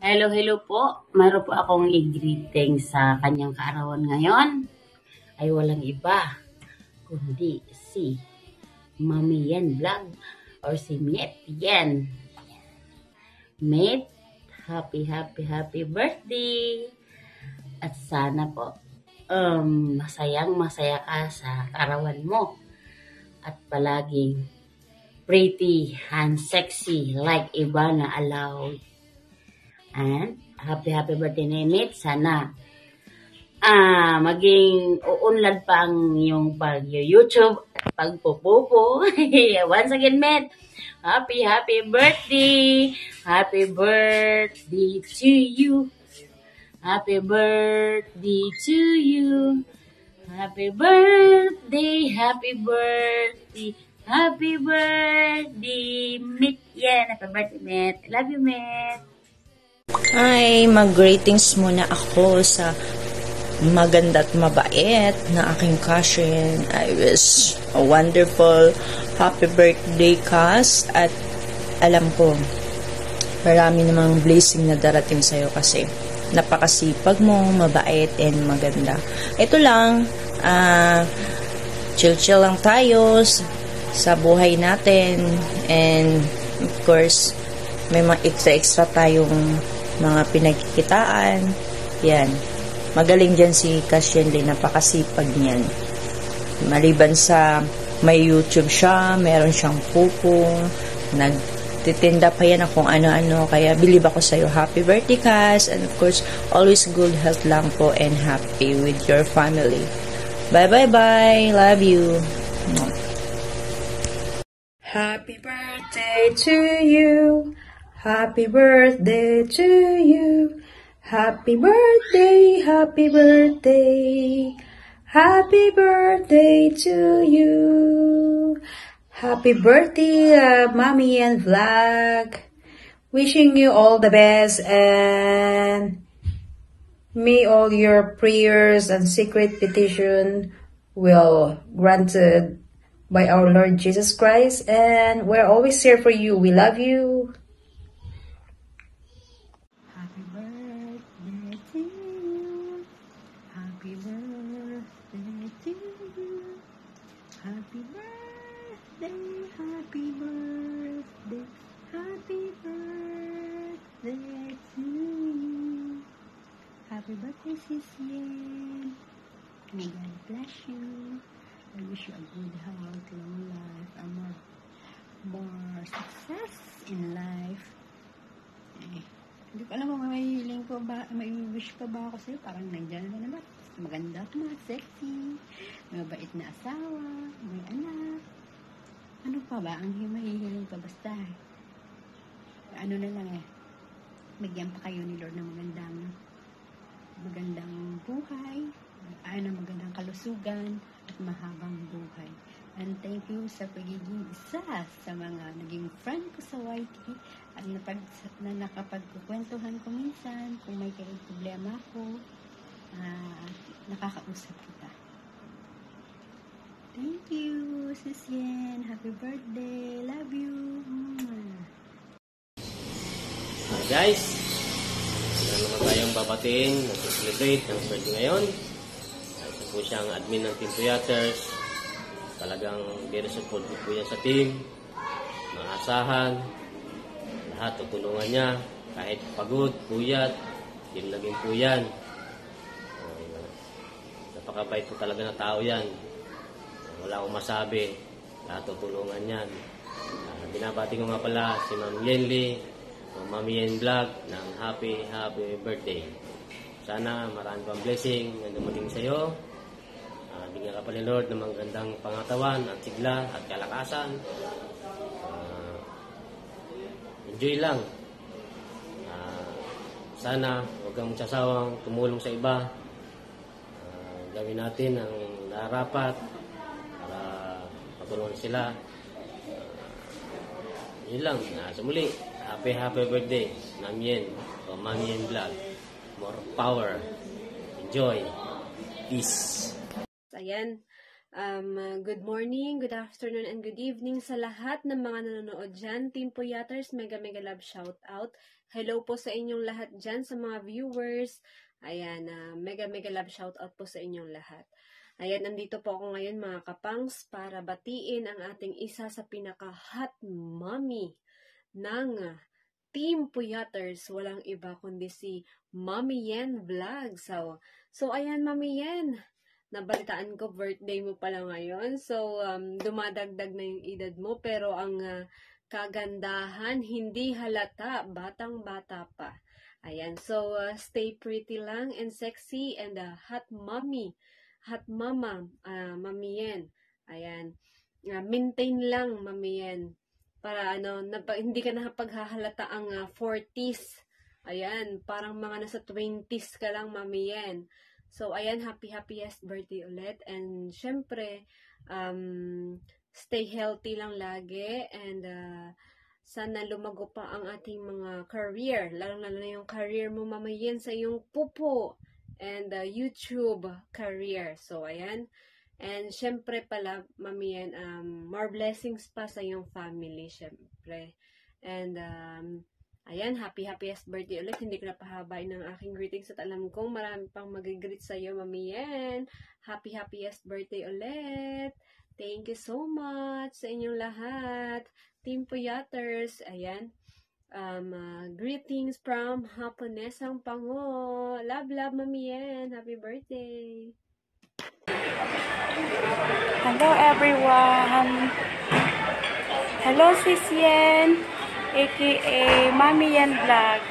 Hello po. Mayroon po akong i-greeting sa kanyang kaarawan ngayon. Ay walang iba, kundi si Mami Yen Vlog or si Miet Yen. Miet, happy birthday! At sana po, masaya ka sa kaarawan mo. At palaging pretty and sexy like Ivana Alawi. And happy birthday na Miet. Sana maging uunlad pa ang yung pag-YouTube at pagpupupo. Once again, Miet, happy birthday! Happy birthday to you! Happy birthday to you! Happy birthday! Happy birthday! Happy birthday, Miet Yen! Happy birthday, Miet! I love you, Miet! Hi, mag-greetings muna ako sa maganda at mabait na aking cousin. I wish a wonderful happy birthday, Cas. At alam ko, marami namang blessing na darating sa'yo kasi napakasipag mo, mabait, and maganda. Ito lang, chill-chill lang tayo sa buhay natin. And of course, may mga extra tayong mga pinagkikitaan. Yan. Magaling dyan si Casien Lee. Napakasipag niyan. Maliban sa may YouTube siya, meron siyang pupo, nagtitinda pa yan kung ano-ano. Kaya believe ako sa'yo. Happy birthday, Cas. And of course, always good health lang po and happy with your family. Bye. Love you. Happy birthday to you. Happy birthday to you. Happy birthday, happy birthday. Happy birthday to you. Happy birthday, Mami Yen Vlog. Wishing you all the best and may all your prayers and secret petition will granted by our Lord Jesus Christ, and we're always here for you. We love you. Happy birthday to you. Happy birthday to you. Happy birthday, happy birthday, happy birthday to you. Happy birthday, Sis Yen. May God bless you. I wish you a good health, long life, and more success in life. Hindi ko alam kung may wish pa ba ako sa'yo. Parang nandiyan na naman. Maganda ka, sexy, mabait na asawa, may anak. Ano pa ba? Ang mahihiling pa basta. Ano na lang bigyan pa kayo ni Lord ng magandang buhay, magandang kalusugan, at mahabang buhay. And thank you sa pagiging isa sa mga naging friend ko sa YT at na nakapagkukwentuhan ko minsan kung may problema ako, nakakausap kita. Thank you, Sis Yen. Happy birthday. Love you. Hi guys, meron naman tayong babatiin na celebrate ng birthday ngayon. Ito po siyang admin ng Team Theaters. Talagang very supportive po yan sa team. Maasahan. Lahat tutulungan niya. Kahit pagod, puyat, yun naging po yan. Napakabait po talaga na tao yan. Wala akong masabi. Lahat tutulungan yan. Binabati ko nga pala si Ma'am Yen Lee, Mami Yen Vlog ng happy birthday. Sana marami pang blessing na dumating sa iyo. Bigyan ka pa ni Lord ng magandang pangatawan at sigla at kalakasan. Enjoy lang. Sana huwag kang magsasawang tumulong sa iba. Gawin natin ang narapat para patulungan sila. Yun lang. Sa muli, happy birthday, Mami Yen o Mami Yen Vlog. More power. Enjoy. Peace. Ayan, Good morning, good afternoon, and good evening sa lahat ng mga nanonood dyan. Team Puyaters, mega love shout out. Hello po sa inyong lahat dyan, sa mga viewers. Ayan, mega love shout out po sa inyong lahat. Ayan, nandito po ako ngayon mga kapangs para batiin ang ating isa sa pinaka-hot mommy ng Team Puyaters. Walang iba kundi si Mami Yen Vlog. So ayan Mami Yen, nabalitaan ko birthday mo pala ngayon. So dumadagdag na yung edad mo pero ang kagandahan hindi halata, batang-bata pa. Ayan, so stay pretty lang and sexy and hot mommy, hot mama, Mami Yen. Ayan, maintain lang Mami Yen para hindi ka nakapaghahalata ang 40s. Ayan, parang mga nasa 20s ka lang Mami Yen. So ayan, happiest birthday ulit, and syempre stay healthy lang lagi, and sana lumago pa ang ating mga career, lalo na yung career mo Mami Yen sa iyong pupo and YouTube career. So ayan, and syempre pala Mami Yen, more blessings pa sa iyong family syempre, and ayan, happiest birthday ulit. Hindi ko na pahabain ng aking greetings at alam kong marami pang mag-greet sa iyo Mami Yen. Happiest birthday ulit. Thank you so much sa inyong lahat. Team Puyaters, ayan. Greetings from Haponesang Pango. Love Mami Yen. Happy birthday. Hello everyone. Hello Sis Yen, aka Mami Yen Vlog.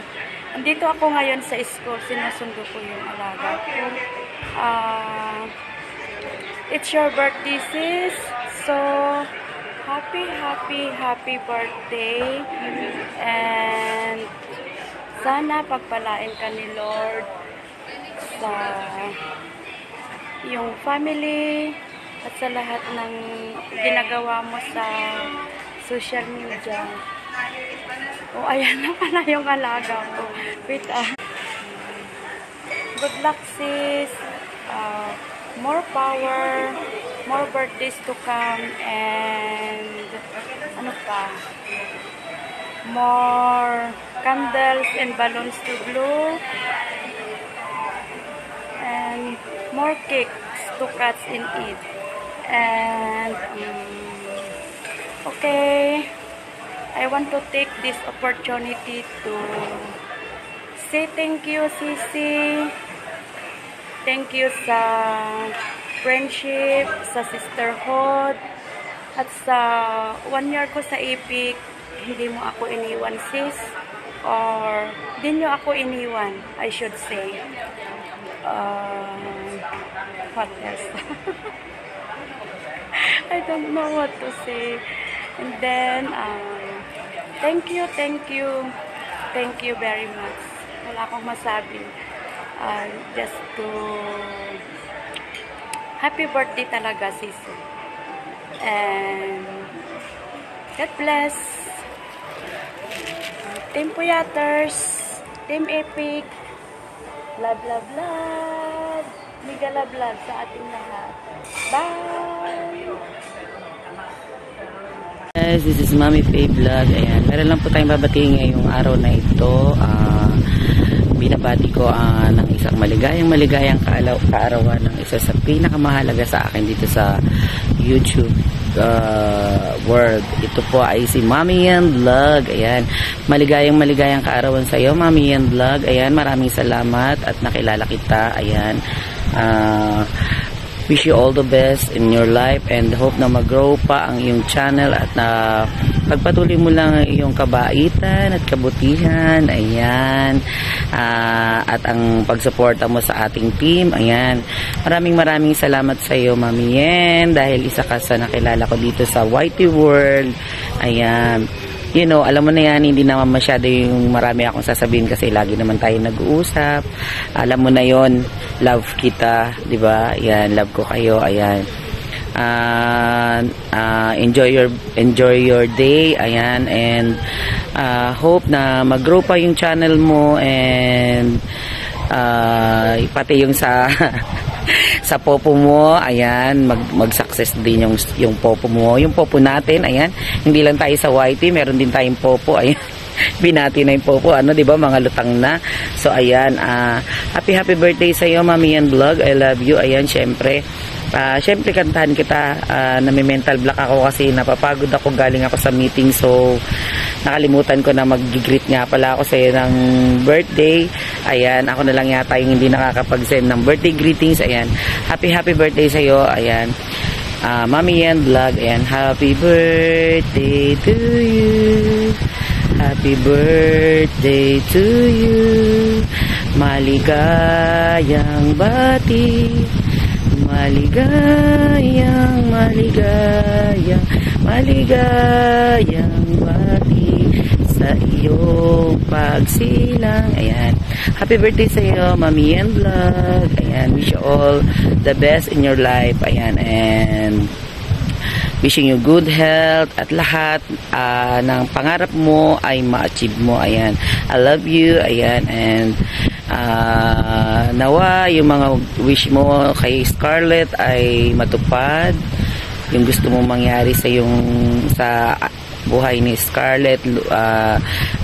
Andito ako ngayon sa school. Sinusundo ko yung alaga ko. It's your birthday, sis. So, happy birthday. And sana pagpalain ka ni Lord sa yung family at sa lahat ng ginagawa mo sa social media. Oh, ayan na pala yung alaga ko. Wait, Good luck, sis. More power, more birthdays to come, and ano pa? More candles and balloons to blow, and more cakes to cut and eat. And okay, I want to take this opportunity to say thank you, Sisi. Thank you sa friendship, sa sisterhood, at sa 1 year ko sa EPIC. Hindi mo ako iniwan, sis. Or, di nyo ako iniwan, I should say. What else? I don't know what to say. And then, thank you very much. Wala akong masabi. Just to happy birthday talaga, sis. And God bless. Team Puyaters, Team Epic, love. Mega love sa ating lahat. Bye! Guys, this is Mami Faye Vlog. Ayan, meron lang po tayong babatiin ngayong araw na ito. Binabati ko ng isang maligayang kaarawan ng isa sa pinakamahalaga sa akin dito sa YouTube world. Ito po ay si Mami Yen Vlog. Ayan, maligayang kaarawan sa iyo Mami Yen Vlog. Ayan, maraming salamat at nakilala kita. Ayan, wish you all the best in your life and hope na mag-grow pa ang iyong channel at na pagpatuloy mo lang ang iyong kabaitan at kabutihan. Ayan, at ang pagsuporta mo sa ating team. Ayan, maraming salamat sa iyo Mami Yen dahil isa ka sa nakilala ko dito sa YT World. Ayan, you know, alam mo na yan, hindi naman masyado yung marami akong sasabihin kasi lagi naman tayo nag-uusap. Alam mo na yon, love kita, di ba? Ayan, love ko kayo. Ayan, enjoy your day. Ayan, and hope na mag-grow pa yung channel mo, and pati yung sa sa popo mo, ayan, mag-success din yung popo mo. Yung popo natin, ayan, hindi lang tayo sa YT, meron din tayong popo, ayan. Binati na yung popo, ano, di ba, mga lutang na. So, ayan, happy birthday sa iyo, Mami Yan Vlog. I love you. Ayan, syempre, kantahan kita. Nami-mental block ako kasi napapagod ako, galing ako sa meeting. So, nakalimutan ko na mag-greet nga pala ako sa iyo ng birthday. Ayan, ako na lang yata yung hindi nakakapag-send ng birthday greetings. Ayan, happy birthday sa iyo. Ayan, Mami Yan Vlog. Ayan, happy birthday to you. Happy birthday to you. Maligayang bati. Maligayang bati sa iyong pagsilang. Ayan. Happy birthday sa iyo, Mami Yan Vlog. Ayan. Wish you all the best in your life. Ayan. And wishing you good health at lahat ng pangarap mo ay ma-achieve mo. Ayan. I love you. Ayan. And nawa yung mga wish mo kay Scarlett ay matupad. Yung gusto mo mangyari sa buhay ni Scarlett,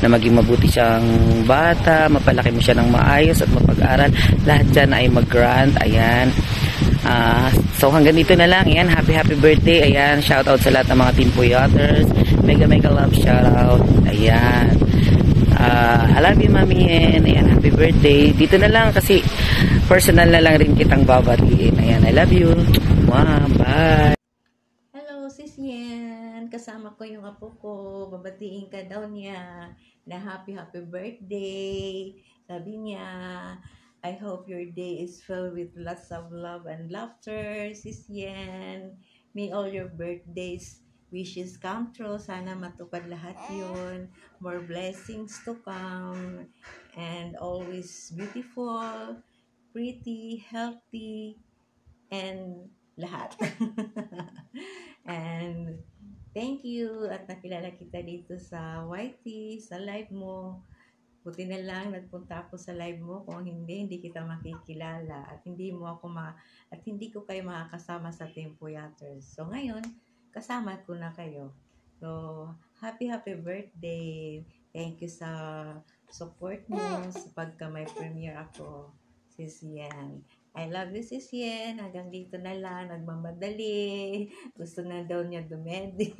na maging mabuti siyang bata, mapalaki mo siya ng maayos at mapag-aral. Lahat dyan ay mag-grant. Ayan. So hanggang dito na lang. Ayan, happy birthday. Ayan, shout out sa lahat ng mga Team Puyaters. Mega love shout out. Ayan, I love you, Mami Yen. Ayan, happy birthday. Dito na lang kasi personal na lang rin kitang babatiin. Ayan, I love you. Mwah, bye. Hello, Sis Yen. Kasama ko yung apo ko. Babatiin ka daw niya na happy birthday. Sabi niya, I hope your day is filled with lots of love and laughter, Sis Yen. May all your birthdays wishes come true. Sana matupad lahat yun. More blessings to come. And always beautiful, pretty, healthy, and lahat. And thank you at nakilala kita dito sa YT, sa live mo. Buti na lang nagpunta ako sa live mo. Kung hindi kita makikilala at hindi ko kayo makakasama sa Team Puyaters. So ngayon, kasama ko na kayo. So happy birthday. Thank you sa support mo sa pagka may premiere ako, Sis Yen. I love you, Sis Yen. Hanggang dito na lang. Nagmamadali. Gusto na daw niya dumedi.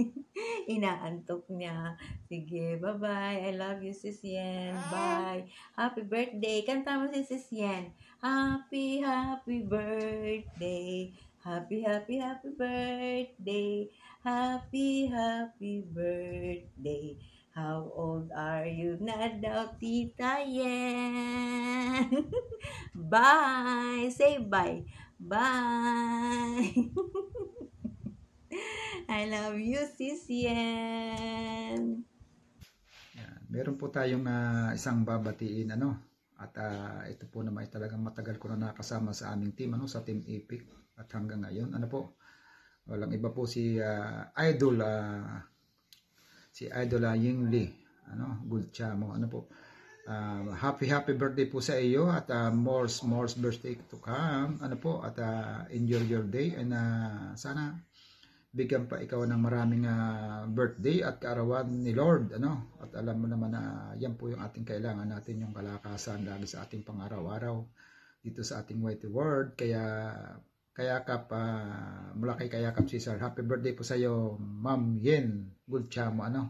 Inaantok niya. Sige, bye-bye. I love you, Sis Yen. Bye. Happy birthday. Kanta mo si Sis Yen. Happy birthday. Happy birthday. Happy birthday. How old are you na daw, Tita Yen? Bye! Say bye! Bye! I love you, Sis Yen! Meron po tayong isang babatiin, at ito po naman talagang matagal ko na nakasama sa aming team, sa Team Epic, at hanggang ngayon, walang iba po si Idol Ying Lee, good chamo, po. Happy birthday po sa iyo at more birthday to come, at enjoy your day, and sana bigyan pa ikaw ng maraming birthday at kaarawan ni Lord, at alam mo naman na yan po yung ating kailangan natin, yung kalakasan lagi sa ating pang-araw-araw dito sa ating YT World. Kayakap, mula kay Kayakap Cesar, happy birthday po sa iyo, Ma'am Yen Gulchamo, ang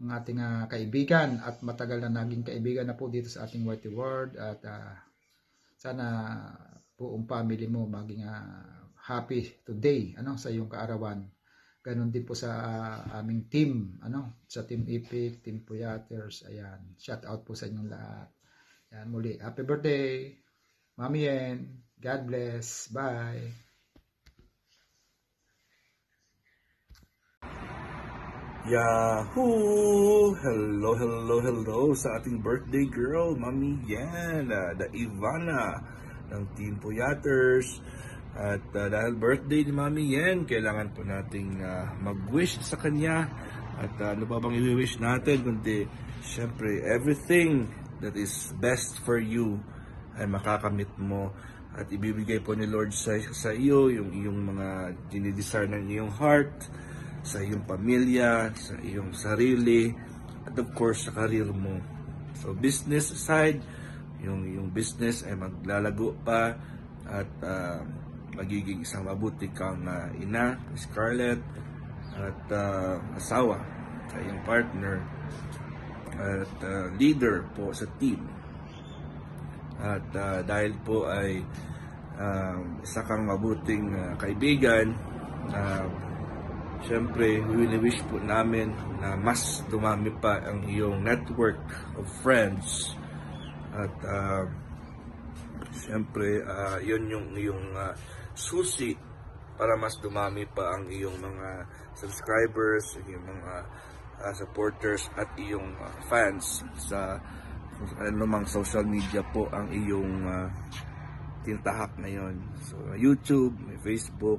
ating kaibigan at matagal na naging kaibigan na po dito sa ating YT World, at sana buong family mo maging happy today, sa iyong kaarawan. Ganon din po sa aming team, sa Team Epic, Team Puyaters. Ayan, shout out po sa inyong lahat. Ayan, muli, happy birthday, Mami Yen. God bless. Bye. Yahoo! Hello sa ating birthday girl, Mami Yen, the Ivana ng Team Puyaters. At dahil birthday ni Mami Yen, kailangan po nating mag-wish sa kanya. At ano pa bang i-wish natin, kundi syempre everything that is best for you ay makakamit mo at ibibigay po ni Lord sa iyo yung iyong mga dinidesire ng iyong heart, sa iyong pamilya, sa iyong sarili, at of course sa career mo. So business aside, yung business ay maglalago pa at magiging isang mabuti kang ina, Scarlett, at asawa sa iyong partner at leader po sa team. At dahil po ay isa kang mabuting kaibigan, syempre wish po namin na mas dumami pa ang iyong network of friends. At syempre yun yung iyong susi para mas dumami pa ang iyong mga subscribers, iyong mga supporters at iyong fans sa anumang social media po ang iyong tinatahak ngayon. So YouTube, may Facebook,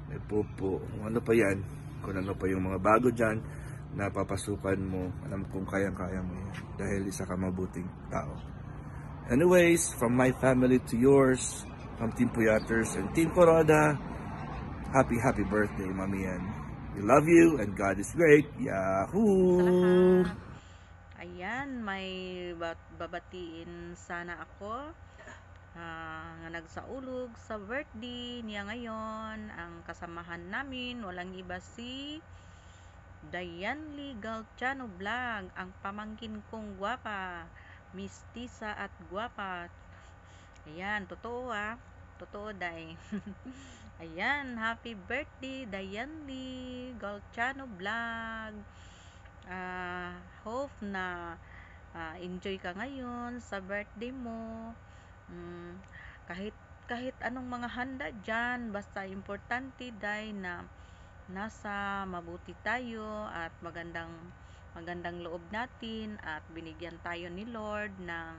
may Popo, ano pa yan, kung ano pa yung mga bago dyan na papasukan mo, alam kong kayang-kaya mo yan dahil isa ka mabuting tao. Anyways, from my family to yours, from Team Puyaters and Team Coroda, happy birthday, Mami Yan. We love you and God is great. Yahoo! Ayan, may babatiin sana ako nga nagsaulog sa birthday niya ngayon. Ang kasamahan namin, walang iba si Dayanli Galciano Vlog, ang pamangkin kong gwapa, mistisa at gwapa. Ayan, totoo totoo day. Ayan, happy birthday Dayanli Galciano Vlog. Hope na enjoy ka ngayon sa birthday mo. Kahit anong mga handa dyan, basta importante day na nasa mabuti tayo at magandang loob natin at binigyan tayo ni Lord ng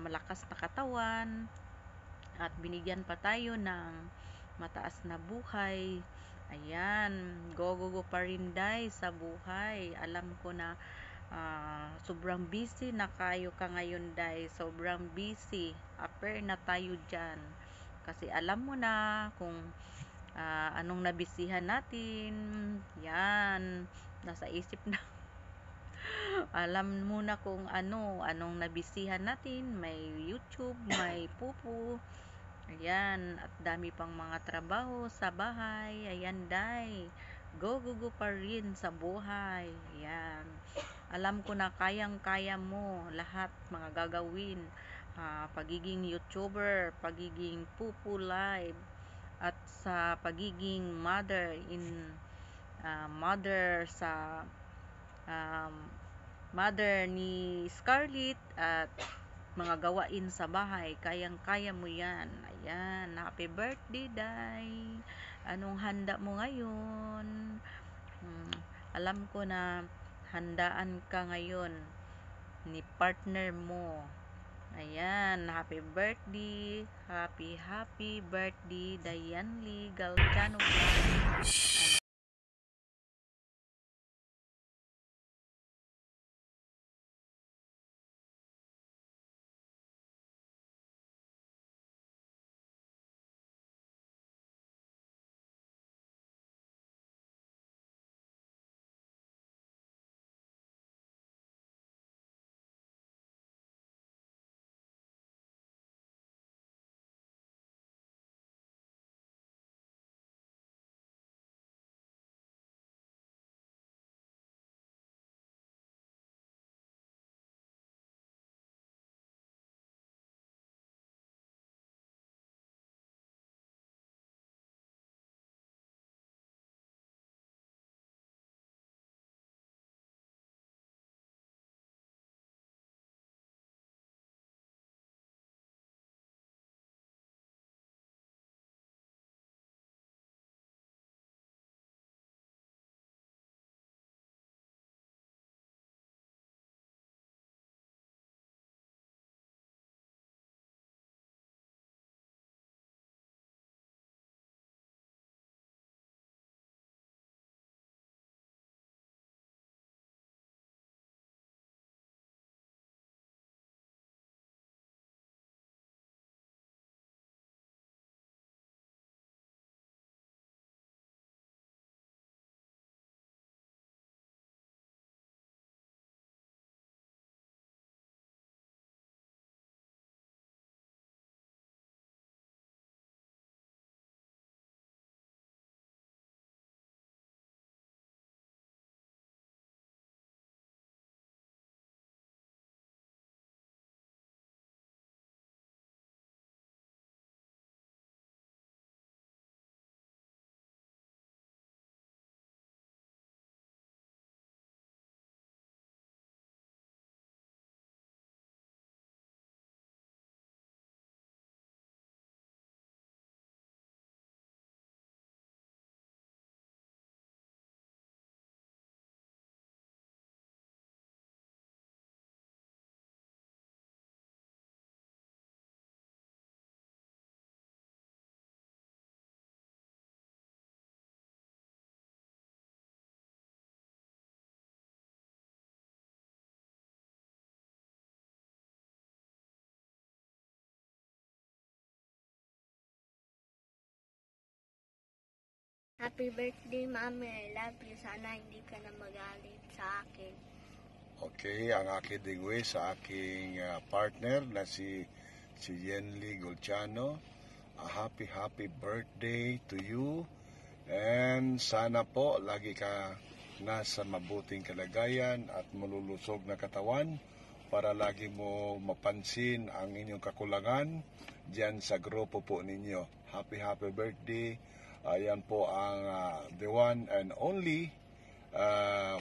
malakas na katawan at binigyan pa tayo ng mataas na buhay. Ayan, go pa rin day sa buhay. Alam ko na sobrang busy na kayo ka ngayon day. Sobrang busy. Upper na tayo dyan. Kasi alam mo na kung anong nabisihan natin. Yan. Nasa isip na. Alam mo na kung anong nabisihan natin. May YouTube, may Pupu. Ayan, at dami pang mga trabaho sa bahay. Ayan, day. Go pa rin sa buhay. Ayan. Alam ko na kayang-kaya mo lahat mga gagawin. Pagiging YouTuber, pagiging Pupu Live, at sa pagiging mother sa mother ni Scarlett at mga gawain sa bahay, kayang-kaya mo yan. Ayan, happy birthday day. Anong handa mo ngayon? Alam ko na handaan ka ngayon ni partner mo. Ayan, happy birthday. Happy birthday Dayanli Galciano Vlog. Happy birthday, Mami. I love you. Sana hindi ka na magalit sa akin. Okay, ang aking dingwe sa aking partner na si Yenli Golciano. A happy birthday to you. And sana po lagi ka nasa mabuting kalagayan at malulusog na katawan para lagi mo mapansin ang inyong kakulangan diyan sa grupo po ninyo. Happy birthday. Ayan po ang the one and only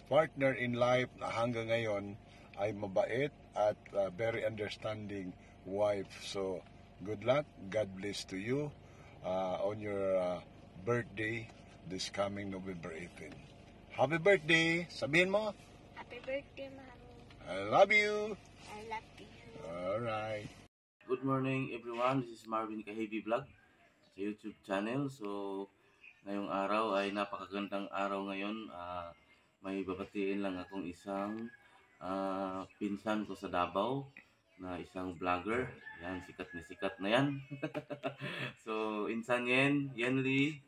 partner in life na hanggang ngayon ay mabait at very understanding wife. So, good luck. God bless to you on your birthday this coming November 18. Happy birthday! Sabihin mo. Happy birthday, Mami. I love you. I love you. Alright. Good morning everyone, this is Marvin Kahevi Vlog sa YouTube channel. So, ngayong araw ay napakagandang araw ngayon. May babatiin lang akong isang pinsan ko sa Davao na isang vlogger. Yan, sikat na yan. So, Insan Yenli,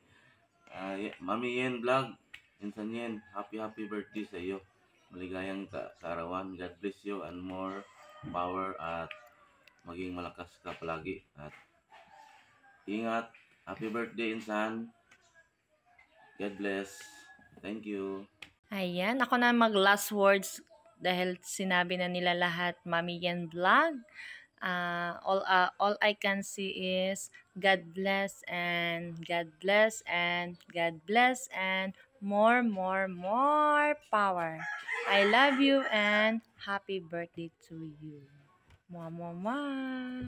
Mami Yen Vlog, Insan Yen, happy birthday sa iyo. Maligayang kaarawan. God bless you and more power at maging malakas ka palagi. At ingat. Happy birthday, Insan. God bless. Thank you. Ayan, ako na mag last words dahil sinabi na nila lahat, Mami Yen Vlog. All I can see is God bless and God bless and God bless and more power. I love you and happy birthday to you. Mwah, mwah, mwah.